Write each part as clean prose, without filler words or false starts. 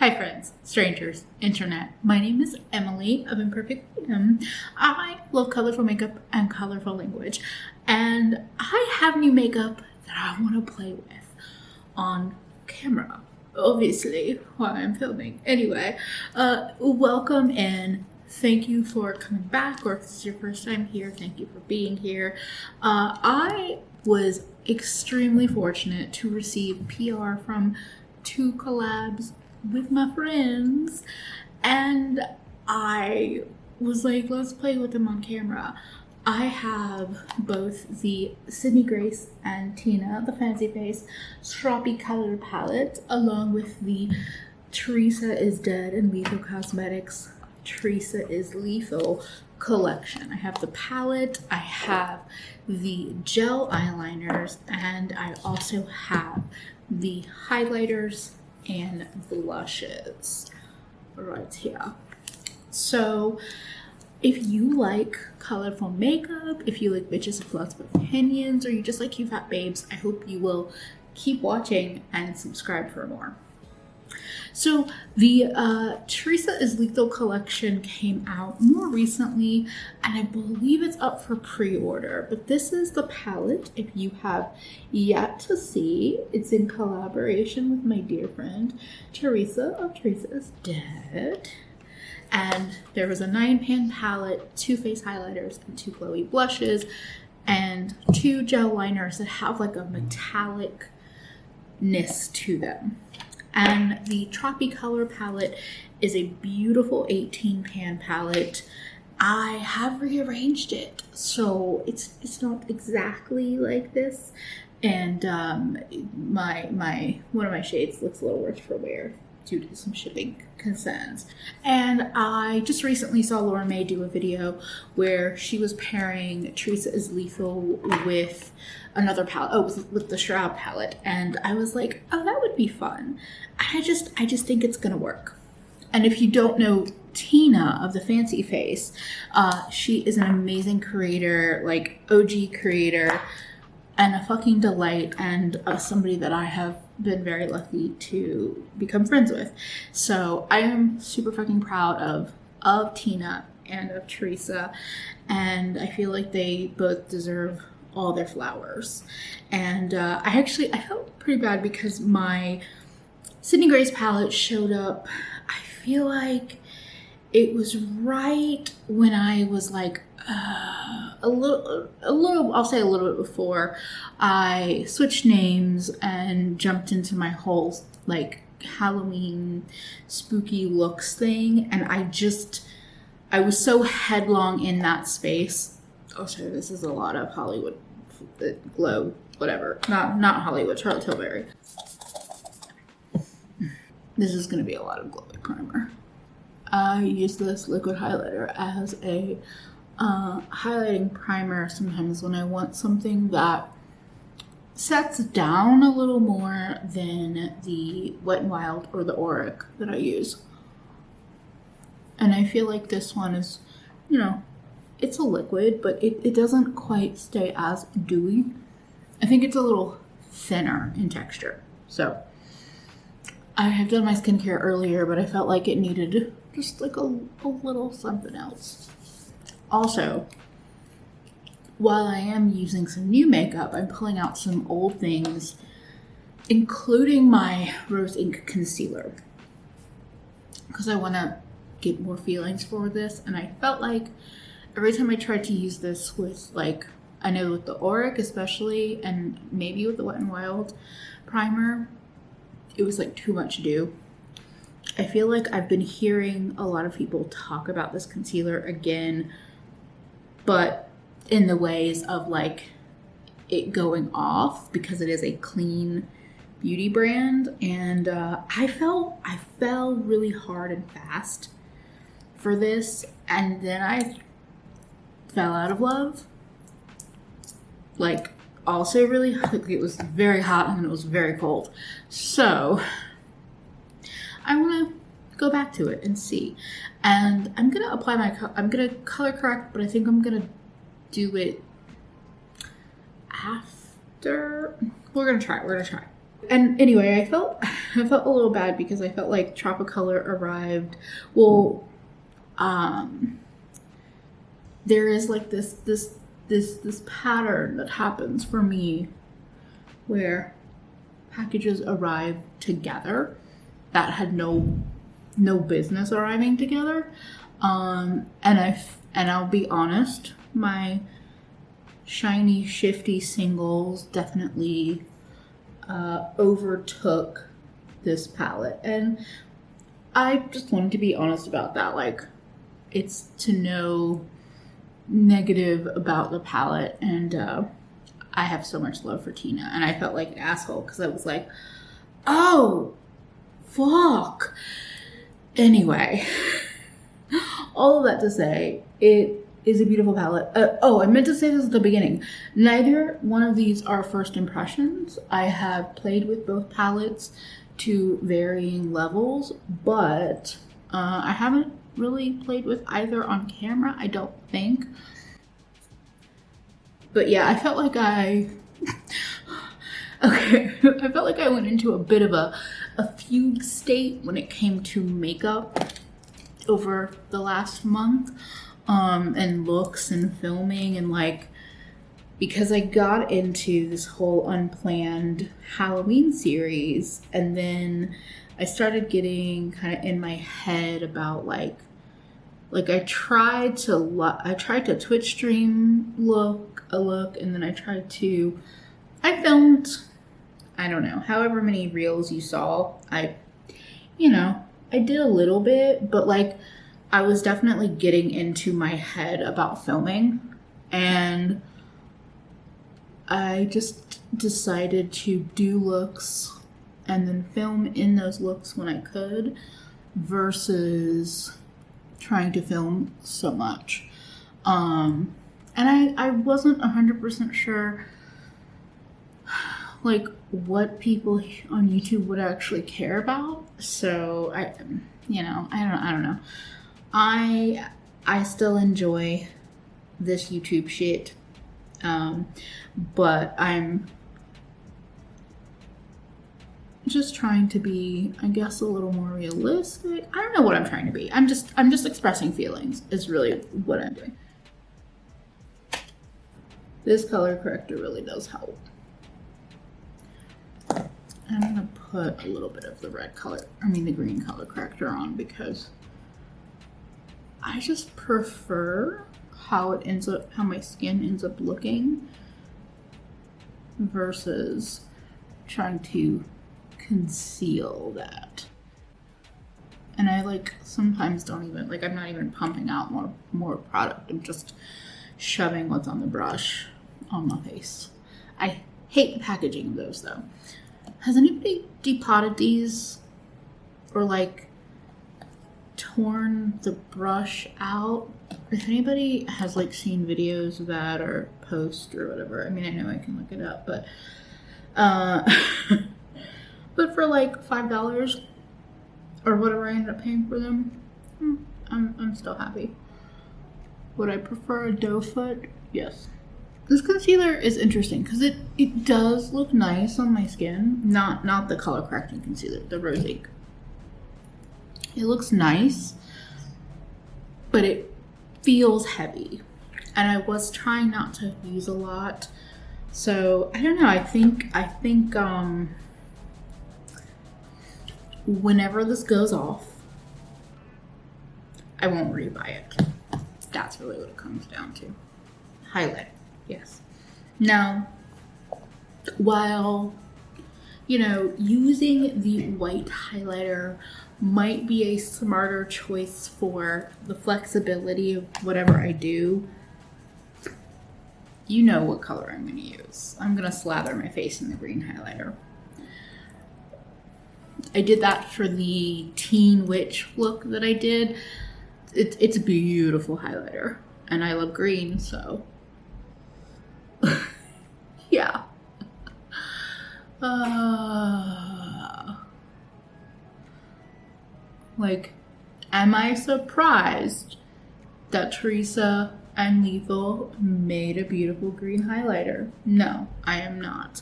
Hi friends, strangers, internet. My name is Emily of Imperfect Freedom. I love colorful makeup and colorful language. And I have new makeup that I want to play with on camera. Obviously, while I'm filming. Anyway, welcome and thank you for coming back, or if this is your first time here, thank you for being here. I was extremely fortunate to receive PR from 2 collabs with my friends, and I was like, let's play with them on camera. I have both the Sydney Grace and Tina, the Fancy Face Tropicolor palette, along with the Theresa is Dead and Lethal Cosmetics Theresa is Lethal collection. I have the palette, I have the gel eyeliners, and I also have the highlighters and blushes right here. So if you like colorful makeup, if you like bitches with lots of opinions, or you just like cute fat babes, I hope you will keep watching and subscribe for more. So the Theresa is Lethal collection came out more recently, and I believe it's up for pre-order. But this is the palette. If you have yet to see, it's in collaboration with my dear friend Theresa of Theresa is Dead. And there was a 9-pan palette, 2 face highlighters, and 2 glowy blushes, and 2 gel liners that have like a metallicness to them. And the Tropicolor palette is a beautiful 18-pan palette. I have rearranged it, so it's not exactly like this. And one of my shades looks a little worse for wear due to some shipping concerns. And I just recently saw Laura May do a video where she was pairing Theresa is Lethal with another palette, with the Shroud palette, and I was like, oh, that would be fun. I just think it's gonna work. And if you don't know Tina of the Fancy Face, she is an amazing creator, like OG creator, and a fucking delight, and somebody that I have been very lucky to become friends with. So I am super fucking proud of Tina and of Theresa, and I feel like they both deserve all their flowers. And I felt pretty bad because my Sydney Grace palette showed up, I feel like it was right when I was like a little, I'll say a little bit before I switched names and jumped into my whole like Halloween spooky looks thing, and I was so headlong in that space. Oh, sorry, this is a lot of Hollywood glow, whatever. Not Hollywood, Charlotte Tilbury. This is going to be a lot of glowy primer. I use this liquid highlighter as a highlighting primer sometimes when I want something that sets down a little more than the Wet n Wild or the Auric that I use. And I feel like this one is, it's a liquid, but it doesn't quite stay as dewy. I think it's a little thinner in texture. So I have done my skincare earlier, but I felt like it needed just like a little something else. Also, while I am using some new makeup, I'm pulling out some old things, including my Rose Ink Concealer, because I want to get more feelings for this. And I felt like every time I tried to use this with, like, I know with the Auric especially, and maybe with the Wet n Wild primer, it was like too much to do. I feel like I've been hearing a lot of people talk about this concealer again, but in the ways of like it going off because it is a clean beauty brand. And I fell really hard and fast for this, and then I fell out of love. Like, also really, like, it was very hot and it was very cold. So I want to go back to it and see. And I'm going to apply I'm going to color correct, but I think I'm going to do it after. We're going to try. And anyway, I felt I felt a little bad because I felt like Tropicolor arrived. Well, there is like this pattern that happens for me where packages arrive together that had no business arriving together. And I'll be honest, my shiny shifty singles definitely overtook this palette, and I just wanted to be honest about that. Like, it's to no negative about the palette, and I have so much love for Tina, and I felt like an asshole because I was like, oh fuck. Anyway, all of that to say, it is a beautiful palette. I meant to say this at the beginning. Neither one of these are first impressions. I have played with both palettes to varying levels, but I haven't really played with either on camera, I don't think. But yeah, I felt like I felt like I went into a bit of a fugue state when it came to makeup over the last month, and looks and filming, and like, because I got into this whole unplanned Halloween series, and then I started getting kind of in my head about like I tried to Twitch stream a look, and then I filmed, I don't know, however many reels you saw. I did a little bit, but like, I was definitely getting into my head about filming, and I just decided to do looks and then film in those looks when I could, versus trying to film so much. And I wasn't 100% sure like what people on YouTube would actually care about. So I don't know. I still enjoy this YouTube shit. But I'm just trying to be, I guess, a little more realistic. I don't know what I'm trying to be. I'm just expressing feelings is really what I'm doing. This color corrector really does help. I'm gonna put a little bit of the the green color corrector on, because I just prefer how my skin ends up looking versus trying to conceal that. And I sometimes don't even, I'm not even pumping out more product. I'm just shoving what's on the brush on my face. I hate the packaging of those though. Has anybody depotted these or torn the brush out? If anybody has seen videos of that or post or whatever, I mean, I know I can look it up, but but for $5 or whatever I ended up paying for them, I'm still happy. Would I prefer a doe foot? Yes. This concealer is interesting because it does look nice on my skin. Not the color correcting concealer, the Rose Ink. It looks nice, but it feels heavy. And I was trying not to use a lot. So I don't know, I think whenever this goes off, I won't rebuy it. That's really what it comes down to. Highlight. Yes. Now, while, using the white highlighter might be a smarter choice for the flexibility of whatever I do, you know what color I'm going to use. I'm going to slather my face in the green highlighter. I did that for the Teen Witch look that I did. It's a beautiful highlighter, and I love green, so... yeah. Am I surprised that Theresa and Lethal made a beautiful green highlighter? No, I am not.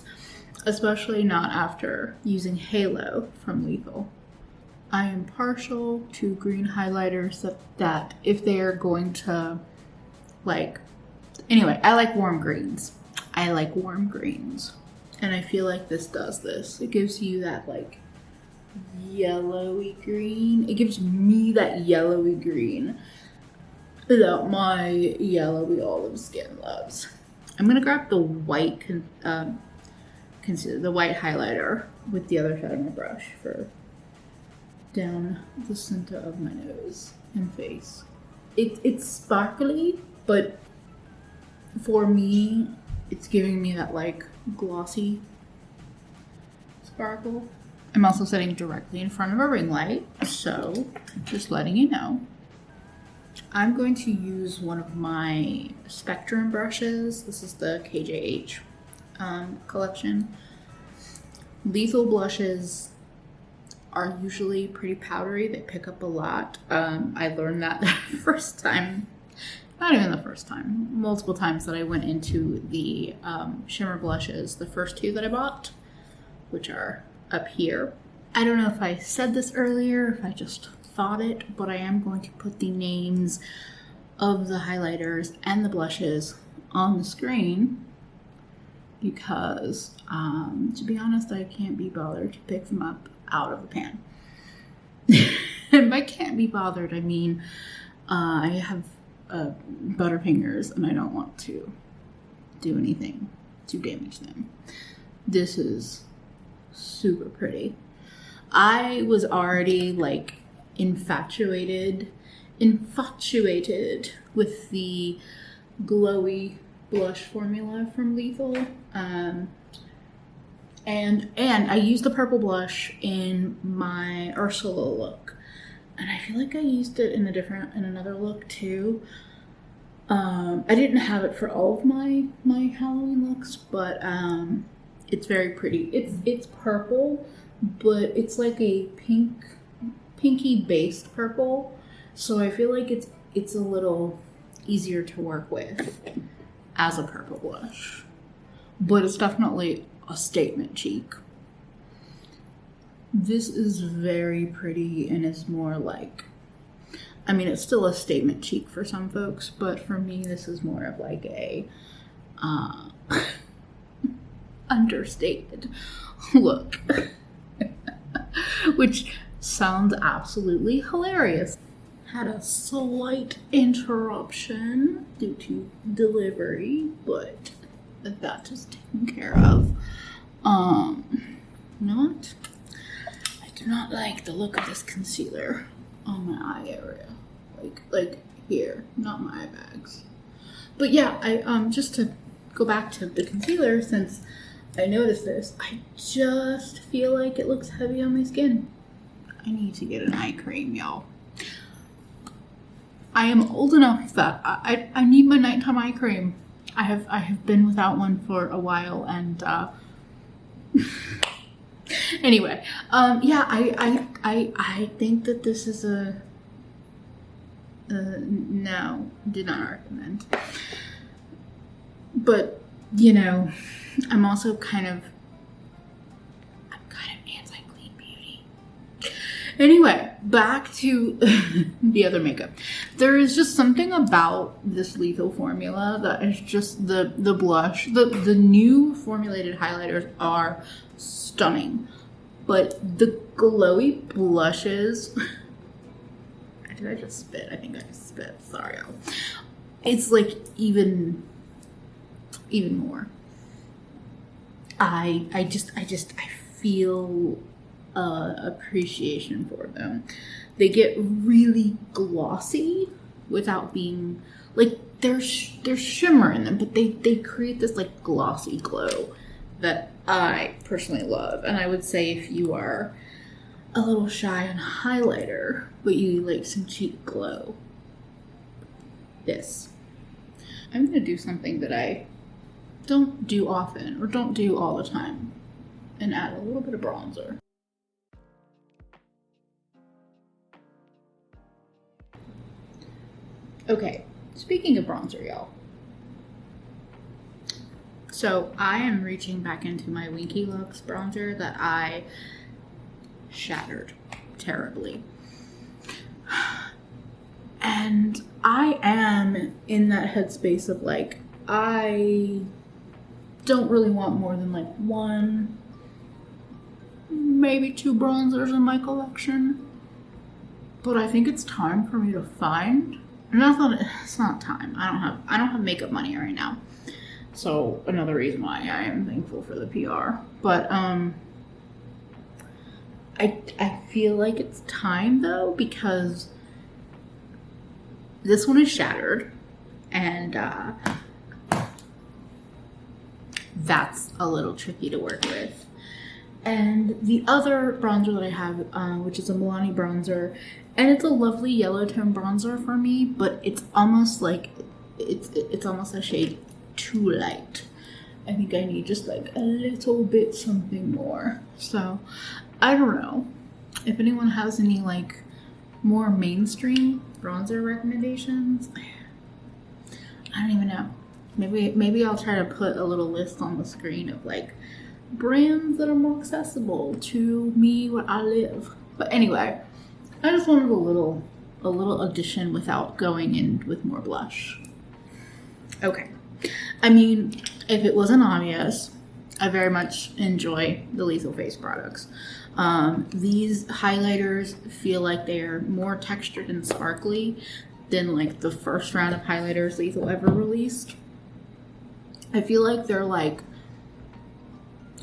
especially not after using Halo from Lethal. I am partial to green highlighters that if they are going to, like, anyway, I like warm greens. I like warm greens. And I feel like this does this. It gives you that, like, yellowy green. It gives me that yellowy green that my yellowy olive skin loves. I'm gonna grab the white concealer, the white highlighter with the other side of my brush for down the center of my nose and face. It's sparkly, but for me, it's giving me that like glossy sparkle. I'm also sitting directly in front of a ring light, so just letting you know. I'm going to use one of my Spectrum brushes. This is the KJH collection. Lethal blushes are usually pretty powdery. They pick up a lot. I learned that the first time, not even the first time, multiple times that I went into the shimmer blushes, the first two that I bought, which are up here. I don't know if I said this earlier, if I just thought it, but I am going to put the names of the highlighters and the blushes on the screen because, to be honest, I can't be bothered to pick them up out of the pan. And by can't be bothered, I mean I have butterfingers and I don't want to do anything to damage them. This is super pretty. I was already like infatuated with the glowy blush formula from Lethal. And I used the purple blush in my Ursula look. And I feel like I used it in another look too. I didn't have it for all of my Halloween looks, but it's very pretty. It's purple, but it's like a pinky based purple. So I feel like it's a little easier to work with as a purple blush. But it's definitely a statement cheek. This is very pretty and is more like, I mean, it's still a statement cheek for some folks, but for me, this is more of like a understated look, which sounds absolutely hilarious. Had a slight interruption due to delivery, but that is taken care of. You know what? I do not like the look of this concealer on my eye area, like here, not my eye bags. But yeah, I just to go back to the concealer, since I noticed this, I just feel like it looks heavy on my skin. I need to get an eye cream, y'all. I am old enough that I need my nighttime eye cream. I have been without one for a while, and anyway, yeah, I think that this is a no, did not recommend. But you know, I'm also kind of anti-clean beauty. Anyway, back to the other makeup. There is just something about this Lethal formula that is just the blush. The new formulated highlighters are stunning, but the glowy blushes. Did I just spit? I think I just spit. Sorry, y'all. It's like even more. I feel appreciation for them. They get really glossy without being like there's shimmer in them, but they create this like glossy glow that I personally love. And I would say if you are a little shy on highlighter, but you like some cheek glow, this. I'm gonna do something that I don't do often or don't do all the time and add a little bit of bronzer. Okay, speaking of bronzer, y'all. So I am reaching back into my Winky Looks bronzer that I shattered terribly. And I am in that headspace of like, I don't really want more than like one, maybe two bronzers in my collection. But I think it's time for me to find. And that's not, it's not time. I don't have makeup money right now. So another reason why I am thankful for the PR. But I feel like it's time though, because this one is shattered, and that's a little tricky to work with. And the other bronzer that I have, which is a Milani bronzer, and it's a lovely yellow tone bronzer for me, but it's almost like it's almost a shade too light. I think I need just like a little bit something more. So I don't know if anyone has any like more mainstream bronzer recommendations. I don't even know. Maybe I'll try to put a little list on the screen of like brands that are more accessible to me where I live. But anyway, I just wanted a little addition without going in with more blush. Okay. I mean, if it wasn't obvious, I very much enjoy the Lethal Face products. These highlighters feel like they're more textured and sparkly than like the first round of highlighters Lethal ever released. I feel like they're like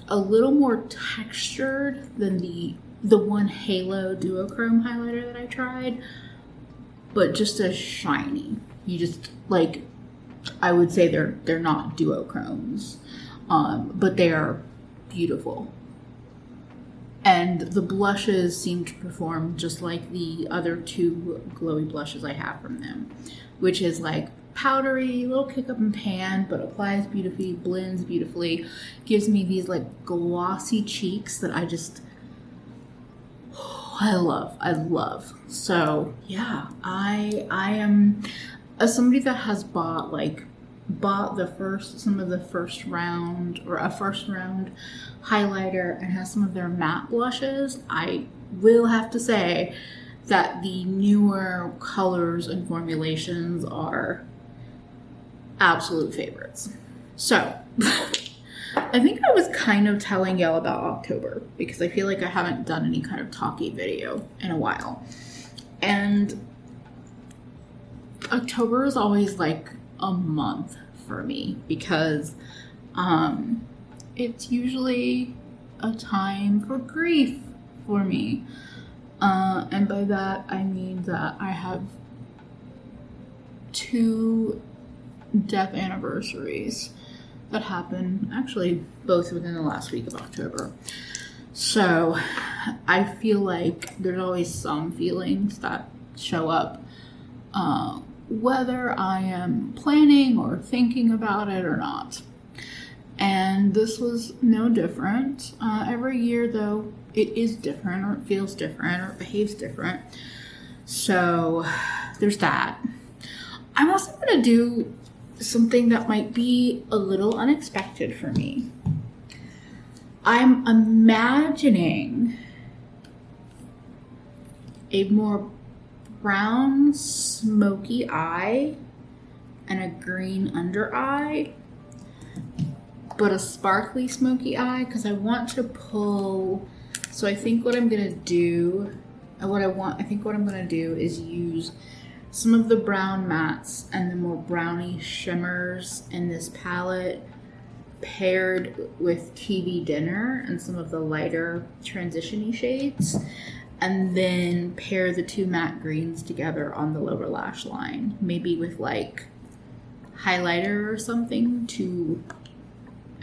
a little more textured than the one Halo Duochrome highlighter that I tried, but just as shiny. You just like, I would say they're not duochromes, but they are beautiful. And the blushes seem to perform just like the other two glowy blushes I have from them, which is like powdery, little kick up and pan, but applies beautifully, blends beautifully, gives me these like glossy cheeks that I love. So yeah, I am somebody that has bought some of the first round or a first round highlighter and has some of their matte blushes. I will have to say that the newer colors and formulations are absolute favorites. So I think I was kind of telling y'all about October because I feel like I haven't done any kind of talky video in a while. And October is always like a month for me because it's usually a time for grief for me. And by that I mean that I have 2 death anniversaries that happen, actually both within the last week of October. So I feel like there's always some feelings that show up, whether I am planning or thinking about it or not. And this was no different. Every year though, it is different, or it feels different, or it behaves different. So there's that. I'm also going to do something that might be a little unexpected for me. I'm imagining a more brown smoky eye and a green under eye, but a sparkly smoky eye, because I want to pull. So I think what I'm gonna do, is use some of the brown mattes and the more brownie shimmers in this palette paired with TV Dinner and some of the lighter transition-y shades, and then pair the 2 matte greens together on the lower lash line, maybe with like highlighter or something to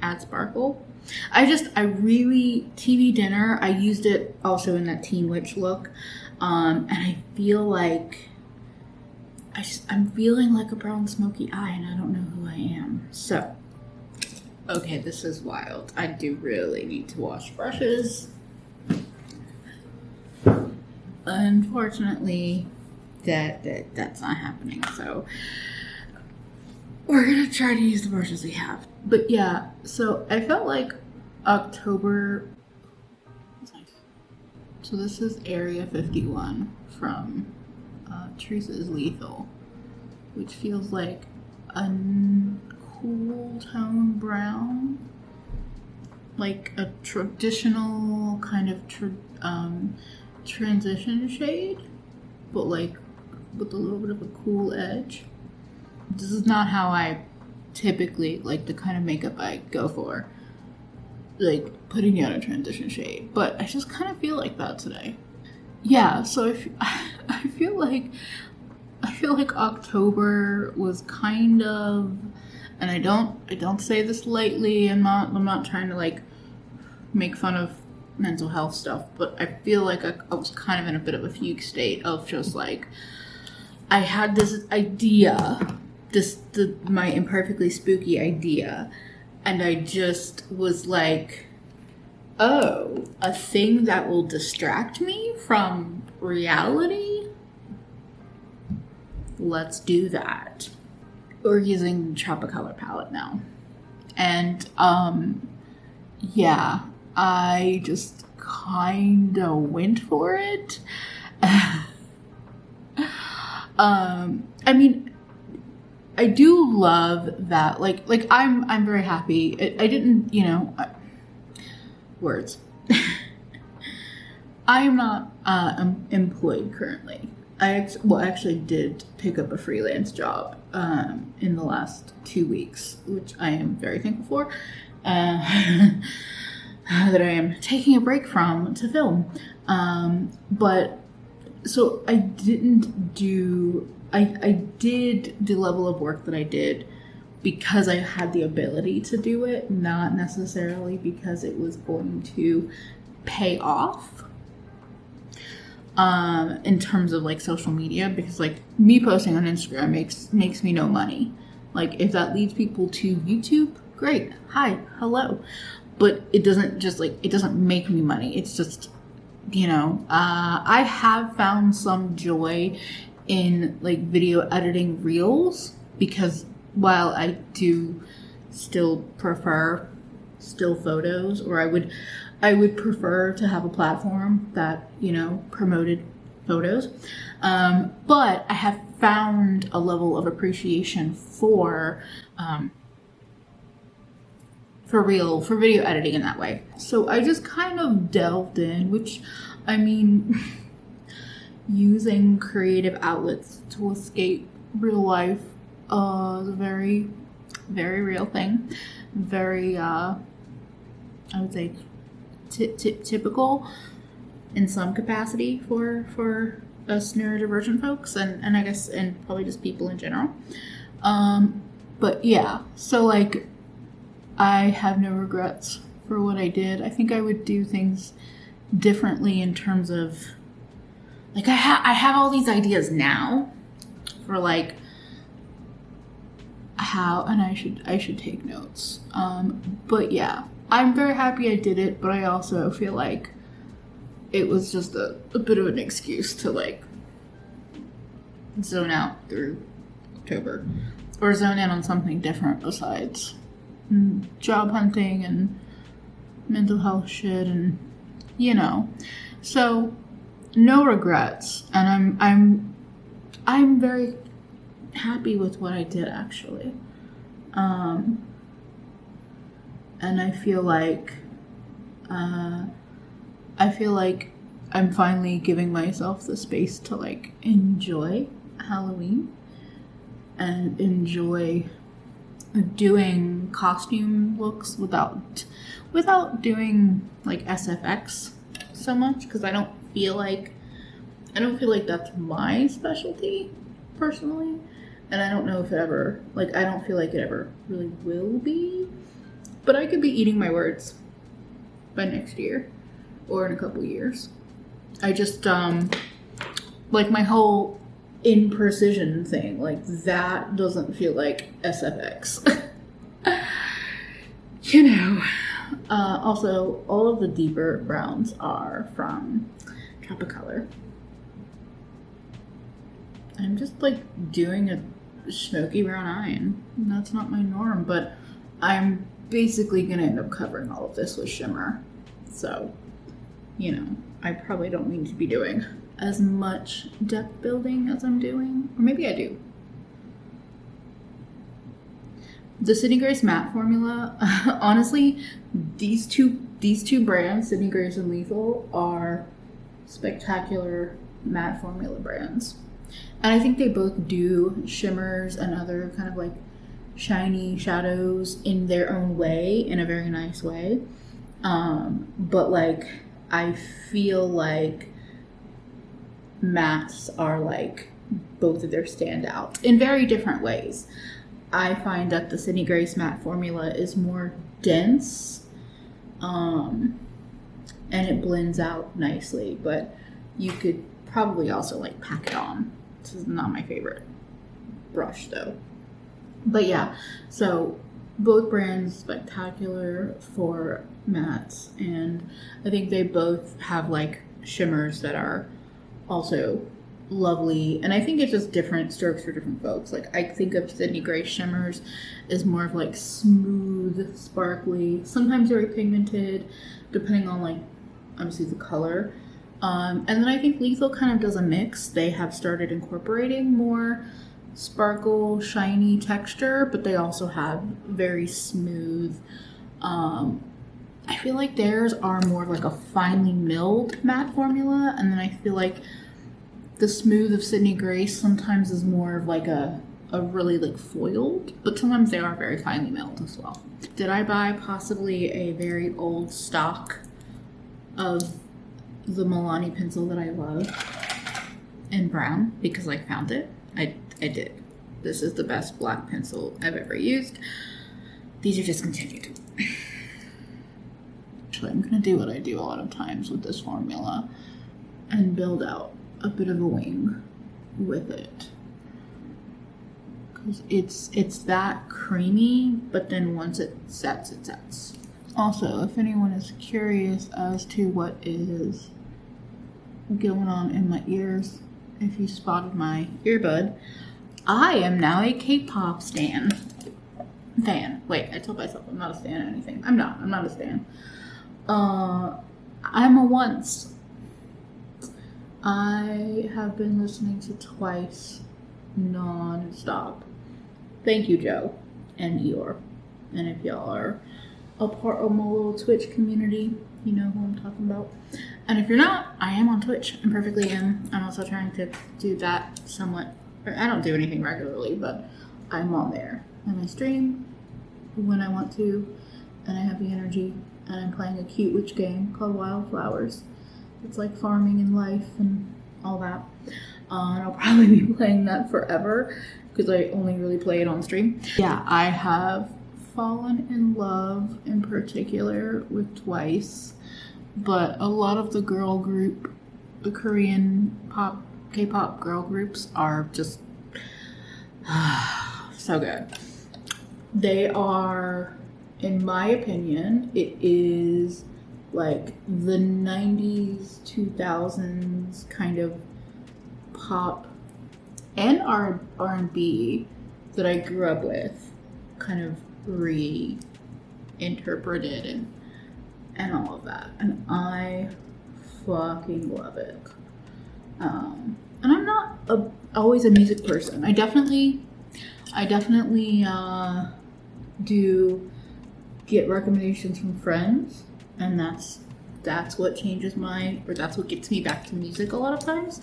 add sparkle. TV Dinner, I used it also in that Teen Witch look, and I feel like I'm feeling like a brown smoky eye, and I don't know who I am. So, okay, this is wild. I do really need to wash brushes. Unfortunately, that's not happening. So, we're gonna try to use the brushes we have. But yeah, so I felt like October. That's nice. So this is Area 51 from Theresa is Lethal, which feels like a cool tone brown, like a traditional kind of transition shade, but like with a little bit of a cool edge. This is not how I typically like the kind of makeup I go for, like putting out a transition shade, but I just kind of feel like that today. Yeah, so I feel like October was kind of, and I don't say this lightly. I'm not trying to like make fun of mental health stuff, but I feel like I was kind of in a bit of a fugue state of just like, I had this idea, my imperfectly spooky idea, and I just was like, oh, a thing that will distract me from reality? Let's do that. We're using the Tropicolor palette now. And, yeah, I just kinda went for it. I mean, I do love that, like I'm very happy. I didn't, words. I am not employed currently. I actually did pick up a freelance job in the last 2 weeks, which I am very thankful for. That I am taking a break from to film. But so I didn't do. I did the level of work that I did because I had the ability to do it, not necessarily because it was going to pay off in terms of like social media, because like me posting on Instagram makes me no money. Like if that leads people to YouTube, great, hi, hello. But it doesn't make me money. It's just, I have found some joy in like video editing reels, because while I do still prefer still photos, or I would prefer to have a platform that, promoted photos. But I have found a level of appreciation for video editing in that way. So I just kind of delved in, which, I mean, using creative outlets to escape real life is a very, very real thing. Very, I would say, typical in some capacity for us neurodivergent folks, and I guess, and probably just people in general. But yeah, so like, I have no regrets for what I did. I think I would do things differently in terms of, like, I have all these ideas now for like how, and I should take notes. But yeah, I'm very happy I did it, but I also feel like it was just a bit of an excuse to like zone out through October, or zone in on something different besides job hunting and mental health shit, and so no regrets, and I'm very happy with what I did, actually. And I feel like I'm finally giving myself the space to like enjoy Halloween and enjoy doing costume looks without doing like SFX so much, because I don't feel like that's my specialty personally, and I don't know if it ever, like, I don't feel like it ever really will be, but I could be eating my words by next year or in a couple years. I just like my whole imprecision thing, like that doesn't feel like SFX. Also, all of the deeper browns are from Tropicolor. I'm just like doing a smoky brown eye, and that's not my norm, but I'm basically gonna end up covering all of this with shimmer. So, you know, I probably don't need to be doing as much depth building as I'm doing, or maybe I do. The Sydney Grace matte formula, honestly, these two brands, Sydney Grace and Lethal, are spectacular matte formula brands. And I think they both do shimmers and other kind of like shiny shadows in their own way, in a very nice way. But like, I feel like mattes are like both of their standouts in very different ways. I find that the Sydney Grace matte formula is more dense, and it blends out nicely, but you could probably also like pack it on. This is not my favorite brush though. But yeah, so both brands spectacular for mattes, and I think they both have like shimmers that are also lovely, and I think it's just different strokes for different folks. Like, I think of Sydney Grace shimmers as more of like smooth, sparkly, sometimes very pigmented, depending on like obviously the color. And then I think Lethal kind of does a mix. They have started incorporating more sparkle, shiny texture, but they also have very smooth. I feel like theirs are more like a finely milled matte formula, and then I feel like the smooth of Sydney Grace sometimes is more of like a really like foiled, but sometimes they are very finely milled as well. Did I buy possibly a very old stock of the Milani pencil that I love in brown because I found it? I did. This is the best black pencil I've ever used. These are discontinued. Actually, I'm gonna do what I do a lot of times with this formula and build out a bit of a wing with it, because it's that creamy, but then once it sets, it sets. Also, if anyone is curious as to what is going on in my ears, if you spotted my earbud, I am now a K-pop fan. Wait, I told myself I'm not a stan or anything. I'm not a stan. I'm a once. I have been listening to Twice non-stop. Thank you, Joe and Eeyore. And if y'all are a part of my little Twitch community, you know who I'm talking about. And if you're not, I am on Twitch. I perfectly am. I'm also trying to do that somewhat. I don't do anything regularly, but I'm on there. And I stream when I want to, and I have the energy, and I'm playing a cute witch game called Wildflowers. It's like farming in life and all that. And I'll probably be playing that forever because I only really play it on stream. Yeah, I have fallen in love in particular with Twice, but a lot of the girl group, the Korean K-pop girl groups are just so good. They are, in my opinion, it is like the 90s, 2000s kind of pop and R&B that I grew up with, kind of reinterpreted and all of that. And I fucking love it. And I'm not always a music person. I definitely do get recommendations from friends, and that's what changes that's what gets me back to music a lot of times.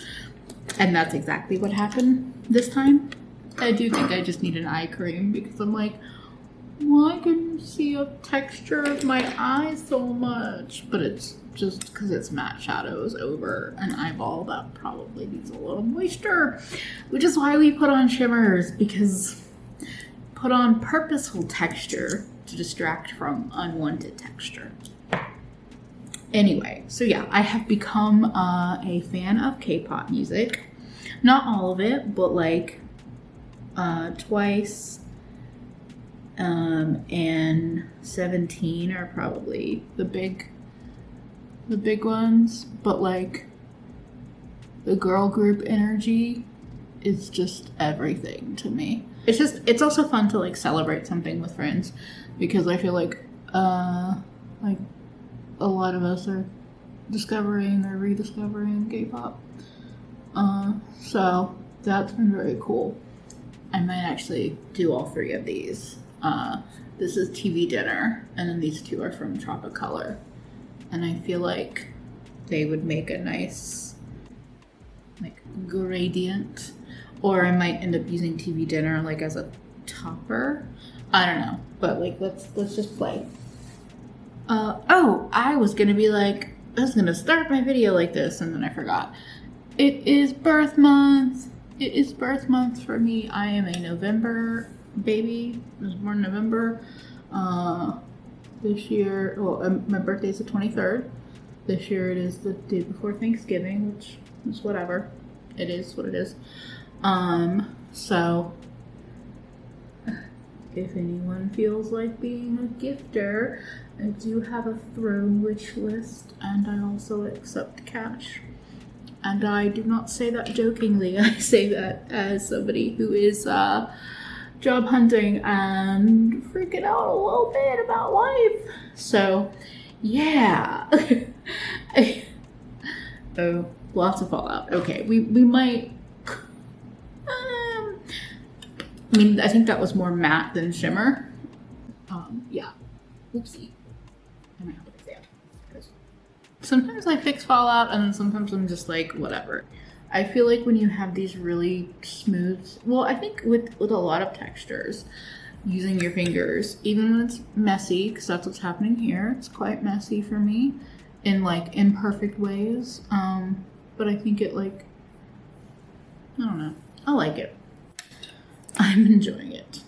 And that's exactly what happened this time. I do think I just need an eye cream because I'm like, well, I can see a texture of my eye so much, but it's just because it's matte shadows over an eyeball that probably needs a little moisture, which is why we put on shimmers, because put on purposeful texture to distract from unwanted texture. Anyway, so yeah, I have become a fan of K-pop music. Not all of it, but like Twice and 17 are probably the big ones. But like the girl group energy it's just everything to me. It's also fun to like celebrate something with friends, because I feel like a lot of us are discovering or rediscovering K-pop. So that's been very cool. I might actually do all three of these. This is TV Dinner, and then these two are from Tropicolor. And I feel like they would make a nice like gradient. Or I might end up using TV Dinner like as a topper. I don't know. But like let's just play. I was gonna start my video like this, and then I forgot. It is birth month. It is birth month for me. I am a November baby. I was born in November. This year, my birthday is the 23rd. This year it is the day before Thanksgiving, which is whatever. It is what it is. So if anyone feels like being a gifter, I do have a throne wish list, and I also accept cash. And I do not say that jokingly. I say that as somebody who is job hunting and freaking out a little bit about life. So, yeah. Oh, lots of fallout. Okay, we might... I think that was more matte than shimmer. Yeah. Oopsie. I might have to fix that. Sometimes I fix fallout, and then sometimes I'm just like, whatever. I feel like when you have these really smooth... Well, I think with a lot of textures, using your fingers, even when it's messy, because that's what's happening here. It's quite messy for me in like imperfect ways. But I think it like... I don't know. I like it. I'm enjoying it.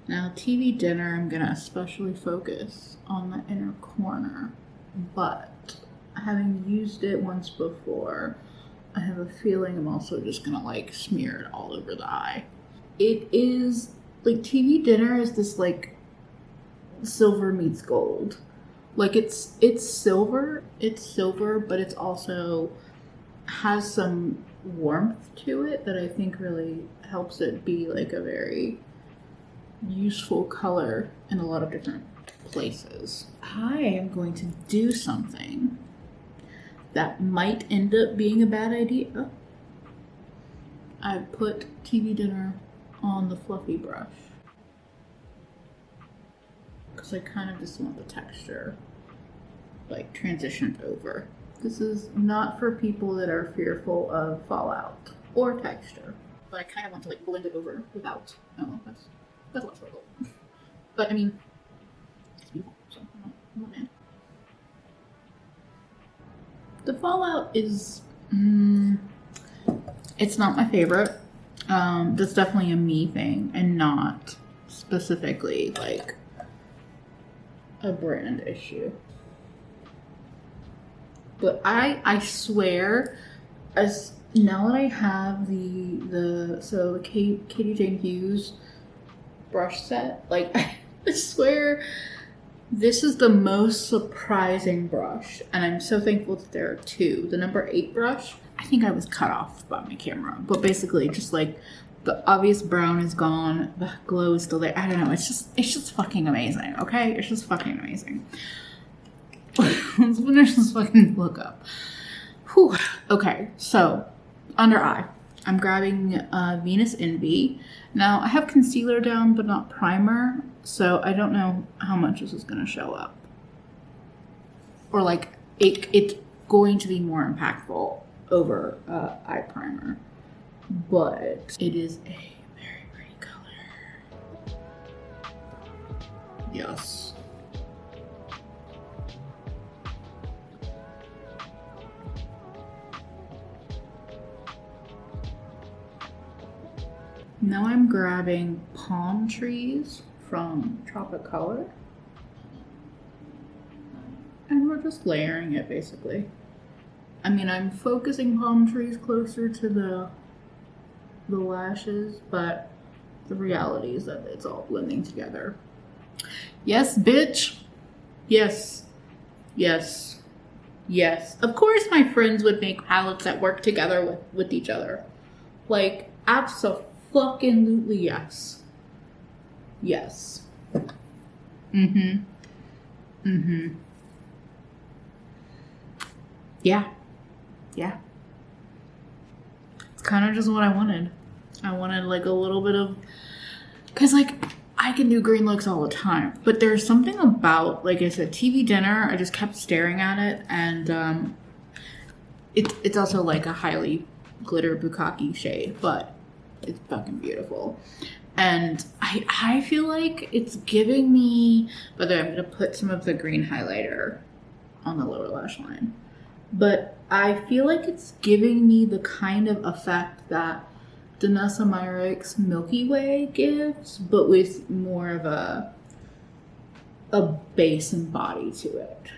Now, TV Dinner, I'm going to especially focus on the inner corner. But having used it once before, I have a feeling I'm also just going to like smear it all over the eye. It is, like, TV Dinner is this like silver meets gold. Like it's silver, but it's also has some warmth to it that I think really helps it be like a very useful color in a lot of different places. I am going to do something that might end up being a bad idea. I put TV Dinner on the fluffy brush because I kind of just want the texture like transitioned over. This is not for people that are fearful of fallout or texture, but I kind of want to like blend it over without. Oh, that's less struggle. But I mean, it's beautiful, so I'm not mad. The fallout is, it's not my favorite. That's definitely a me thing and not specifically like a brand issue. But I swear, as now that I have the Katie Jane Hughes brush set, like I swear this is the most surprising brush, and I'm so thankful that there are two. The number 8 brush, I think I was cut off by my camera, but basically just like the obvious brown is gone, the glow is still there. I don't know, it's just fucking amazing, okay? It's just fucking amazing. Let's finish this fucking look up. Whew. Okay, so under eye, I'm grabbing Venus Envy. Now I have concealer down, but not primer, so I don't know how much this is going to show up. Or like it's going to be more impactful over eye primer, but it is a very pretty color. Yes. Now I'm grabbing Palm Trees from Tropicolor. And we're just layering it basically. I mean, I'm focusing Palm Trees closer to the lashes, but the reality is that it's all blending together. Yes, bitch. Yes. Yes. Yes. Of course my friends would make palettes that work together with each other. Like, Absolutely yes. Yes. Mm-hmm. Mm-hmm. Yeah. Yeah. It's kind of just what I wanted. I wanted like a little bit of, because like I can do green looks all the time, but there's something about, like I said, TV dinner. I just kept staring at it, and it's also like a highly glitter bukkake shade, but it's fucking beautiful. And I feel like it's giving me, whether I'm gonna put some of the green highlighter on the lower lash line, but I feel like it's giving me the kind of effect that Danessa Myricks Milky Way gives, but with more of a base and body to it.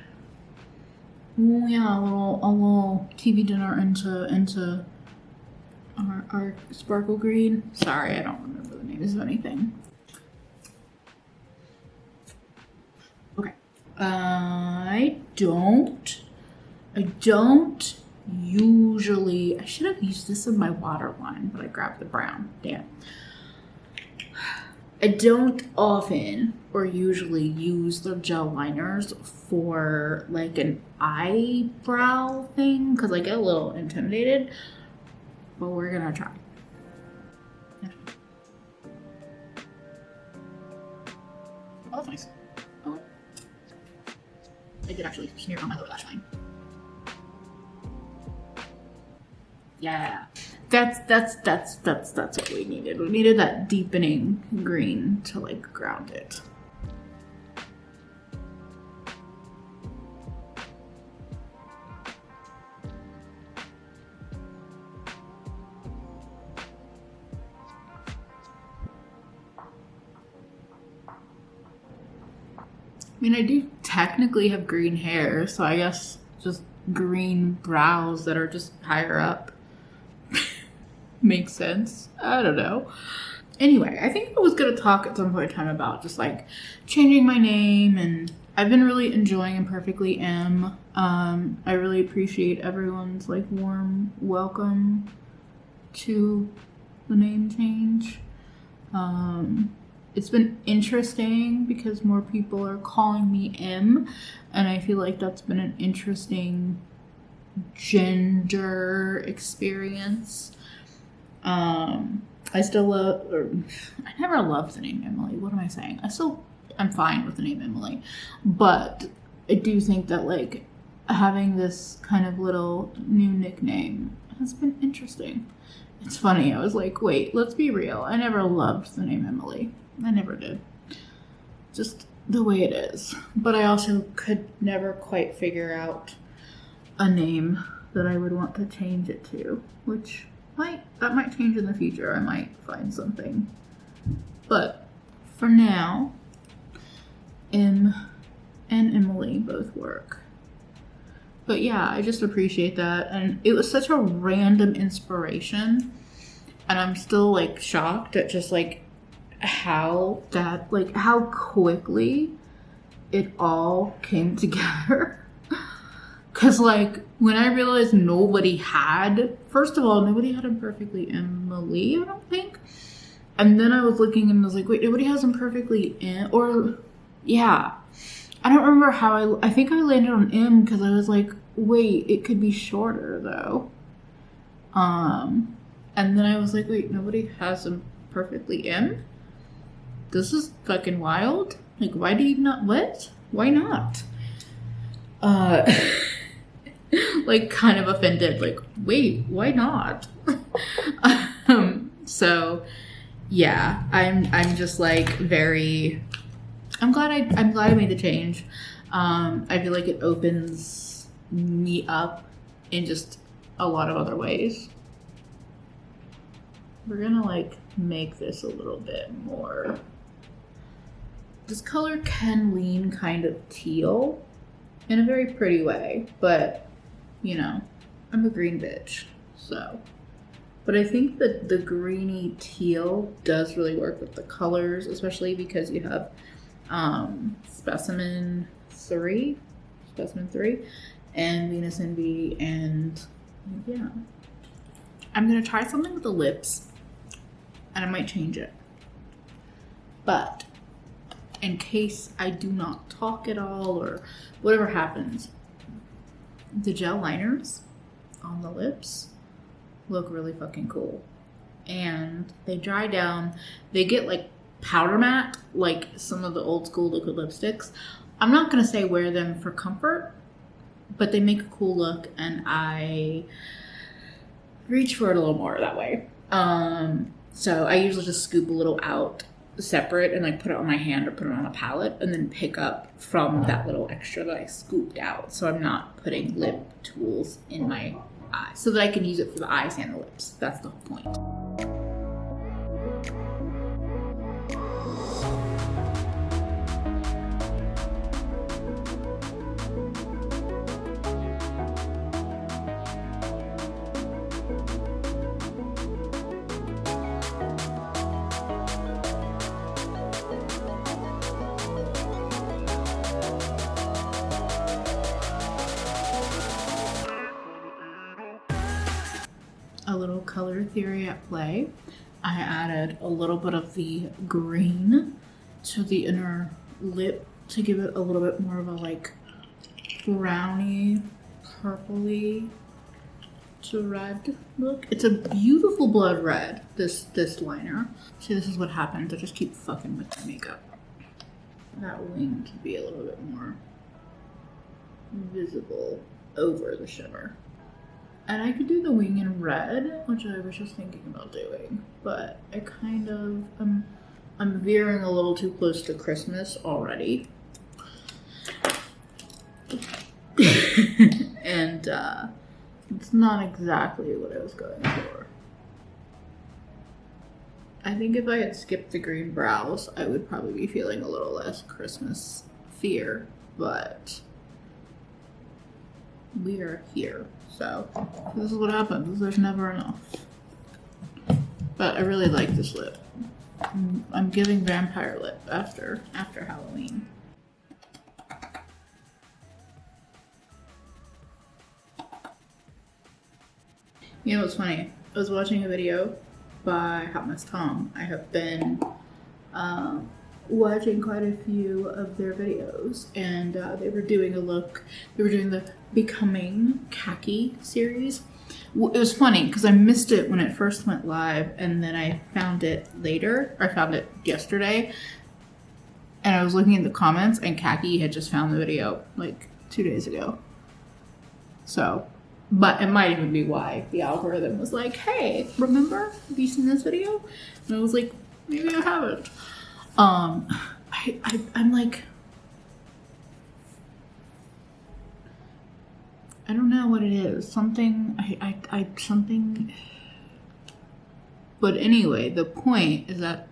Oh yeah, a little TV dinner into our sparkle green. Sorry, I don't remember the names of anything. Okay. I don't usually, I should have used this in my waterline, but I grabbed the brown. Damn. I don't often or usually use the gel liners for like an eyebrow thing because I get a little intimidated, but we're gonna try. Oh, that's nice. Oh, I did actually smear on my lower lash line. Yeah, that's what we needed. We needed that deepening green to like ground it. I mean, I do technically have green hair, so I guess just green brows that are just higher up makes sense. I don't know. Anyway, I think I was going to talk at some point in time about just like changing my name, and I've been really enjoying Imperfectly M. I really appreciate everyone's like warm welcome to the name change. It's been interesting because more people are calling me M, and I feel like that's been an interesting gender experience. I still love, or I never loved the name Emily. What am I saying? I'm fine with the name Emily, but I do think that like having this kind of little new nickname has been interesting. It's funny. I was like, wait, let's be real. I never loved the name Emily. I never did. Just the way it is. But I also could never quite figure out a name that I would want to change it to, which that might change in the future. I might find something. But for now, M and Emily both work. But yeah, I just appreciate that. And it was such a random inspiration. And I'm still like shocked at just like how quickly it all came together. Cause like when I realized first of all, nobody had Imperfectly Emily, I don't think. And then I was looking and I was like, wait, nobody has Imperfectly M, or yeah. I don't remember how I think I landed on M because I was like, wait, it could be shorter though. And then I was like, wait, nobody has Imperfectly M? This is fucking wild. Like, why do you not, what? Why not? Like kind of offended, like, wait, why not? So yeah, I'm just like I'm glad I made the change. I feel like it opens me up in just a lot of other ways. We're gonna like make this a little bit more. This color can lean kind of teal in a very pretty way, but you know, I'm a green bitch, so. But I think that the greeny teal does really work with the colors, especially because you have Specimen 3, and Venus Envy, and yeah. I'm gonna try something with the lips and I might change it. But in case I do not talk at all or whatever happens, the gel liners on the lips look really fucking cool. And they dry down. They get like powder matte, like some of the old school liquid lipsticks. I'm not going to say wear them for comfort, but they make a cool look, and I reach for it a little more that way. So I usually just scoop a little out separate and like put it on my hand or put it on a palette and then pick up from that little extra that I scooped out. So I'm not putting lip tools in my eyes, so that I can use it for the eyes and the lips. That's the whole point. A little color theory at play. I added a little bit of the green to the inner lip to give it a little bit more of a like browny, purpley to red look. It's a beautiful blood red, this liner. See, this is what happens. I just keep fucking with the makeup. That wing to be a little bit more visible over the shimmer. And I could do the wing in red, which I was just thinking about doing, but I kind of, I'm veering a little too close to Christmas already. And it's not exactly what I was going for. I think if I had skipped the green brows, I would probably be feeling a little less Christmas fear, but we are here. So this is what happens. There's never enough. But I really like this lip. I'm giving vampire lip after Halloween. You know what's funny? I was watching a video by Hot Mess Tom. I have been watching quite a few of their videos, and they were doing the Becoming Khaki series. It was funny because I missed it when it first went live, and then I found it later. I found it yesterday, and I was looking in the comments, and Khaki had just found the video like 2 days ago. So, but it might even be why the algorithm was like, hey, remember? Have you seen this video? And I was like, maybe I haven't. I'm like, I don't know what it is. Something. But anyway, the point is that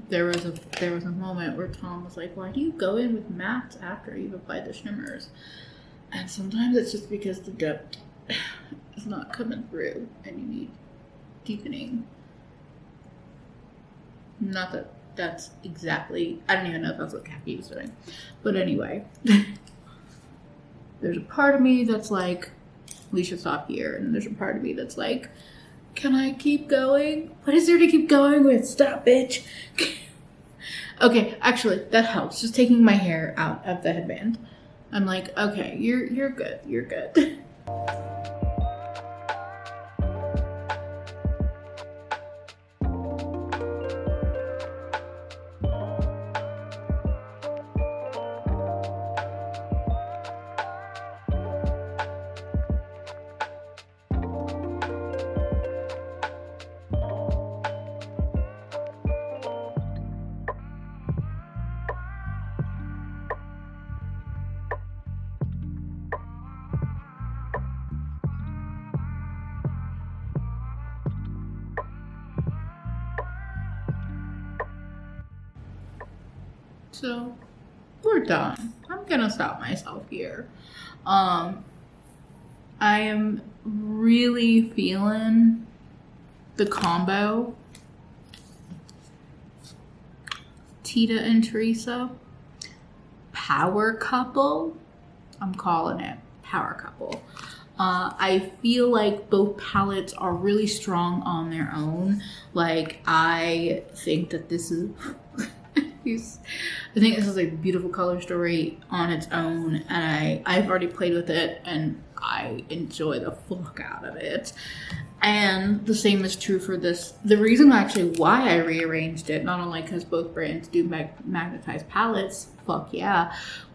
there was a moment where Tom was like, "Why do you go in with mattes after you've applied the shimmers?" And sometimes it's just because the depth is not coming through, and you need deepening. Not that that's exactly. I don't even know if that's what Khaki is doing, but anyway. There's a part of me that's like, we should stop here. And there's a part of me that's like, can I keep going? What is there to keep going with? Stop, bitch. Okay, actually, that helps. Just taking my hair out of the headband. I'm like, okay, you're good. You're good. So we're done. I'm gonna stop myself here. I am really feeling the combo. Tita and Theresa. Power couple. I'm calling it power couple. I feel like both palettes are really strong on their own. Like, I think that this is I think this is a beautiful color story on its own, and I've already played with it and I enjoy the fuck out of it. And the same is true for this. The reason actually why I rearranged it, not only because both brands do magnetized palettes, fuck yeah,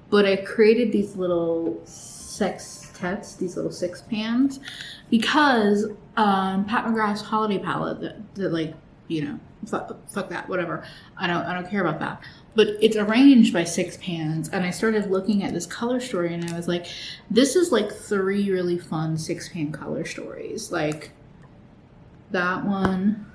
but I created these little sextets, these little six pans, because Pat McGrath's holiday palette that like, you know, fuck that, whatever. I don't care about that. But it's arranged by six pans, and I started looking at this color story, and I was like, this is like 3 really fun 6-pan color stories. Like that one,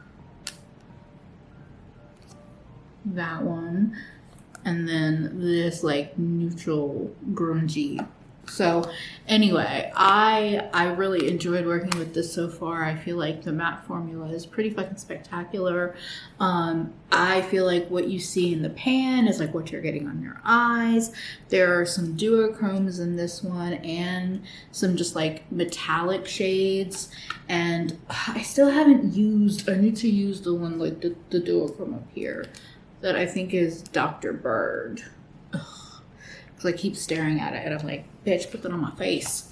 and then this like neutral grungy. So anyway, I really enjoyed working with this so far. I feel like the matte formula is pretty fucking spectacular. I feel like what you see in the pan is like what you're getting on your eyes. There are some duochromes in this one and some just like metallic shades. And I still haven't used, I need to use the one like the duochrome up here that I think is Dr. Bird. I keep staring at it and I'm like, bitch, put that on my face.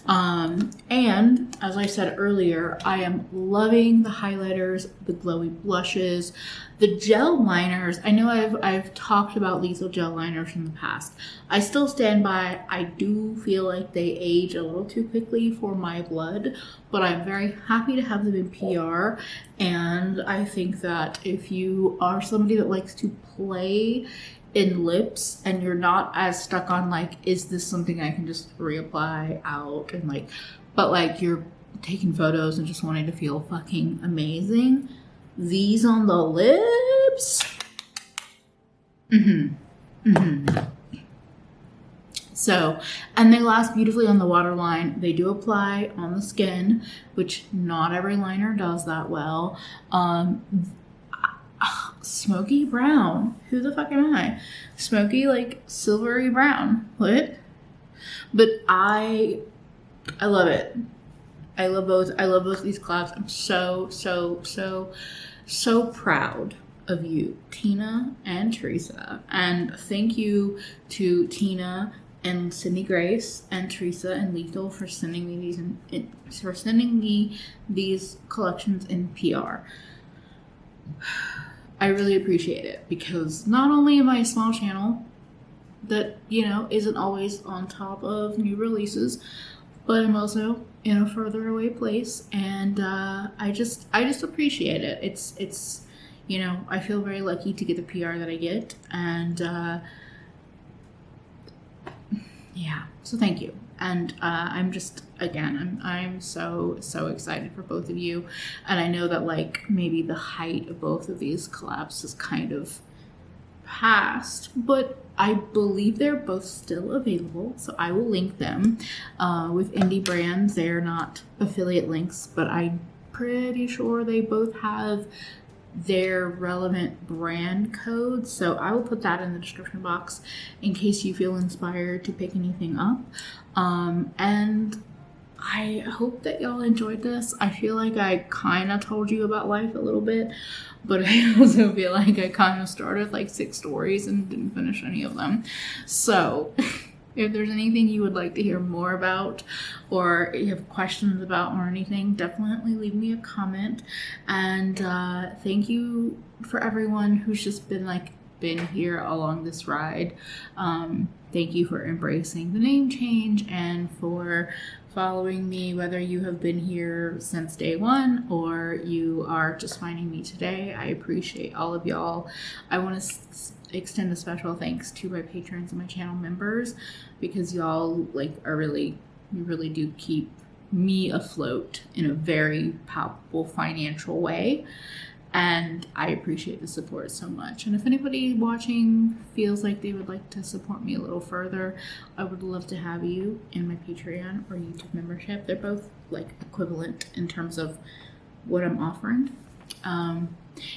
And as I said earlier, I am loving the highlighters, the glowy blushes, the gel liners. I know I've talked about lethal gel liners in the past. I still stand by. I do feel like they age a little too quickly for my blood, but I'm very happy to have them in PR. And I think that if you are somebody that likes to play in lips and you're not as stuck on like, is this something I can just reapply out and like, but like you're taking photos and just wanting to feel fucking amazing, these on the lips, So, and they last beautifully on the waterline. They do apply on the skin, which not every liner does that well. Smoky brown. Who the fuck am I? Smoky, like silvery brown. What? But I love it. I love both these collabs. I'm so proud of you, Tina and Theresa. And thank you to Tina and Sydney Grace and Theresa and Lethal for sending me these collections in PR. I really appreciate it because not only am I a small channel that, you know, isn't always on top of new releases, but I'm also in a further away place, and I just appreciate it. It's you know, I feel very lucky to get the PR that I get, and yeah, so thank you. And I'm just, again, I'm so excited for both of you. And I know that like maybe the height of both of these collabs is kind of past, but I believe they're both still available. So I will link them with indie brands. They're not affiliate links, but I'm pretty sure they both have their relevant brand codes, so I will put that in the description box in case you feel inspired to pick anything up. And I hope that y'all enjoyed this. I feel like I kind of told you about life a little bit, but I also feel like I kind of started like 6 stories and didn't finish any of them. So if there's anything you would like to hear more about or you have questions about or anything, definitely leave me a comment. And thank you for everyone who's just been here along this ride. Thank you for embracing the name change and for following me, whether you have been here since day one or you are just finding me today. I appreciate all of y'all. I want to extend a special thanks to my patrons and my channel members, because y'all you really do keep me afloat in a very palpable financial way, and I appreciate the support so much. And if anybody watching feels like they would like to support me a little further, I would love to have you in my Patreon or YouTube membership. They're both like equivalent in terms of what I'm offering.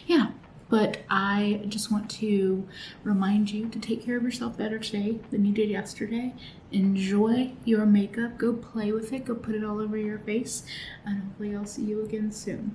Yeah. But I just want to remind you to take care of yourself better today than you did yesterday. Enjoy your makeup. Go play with it. Go put it all over your face. And hopefully I'll see you again soon.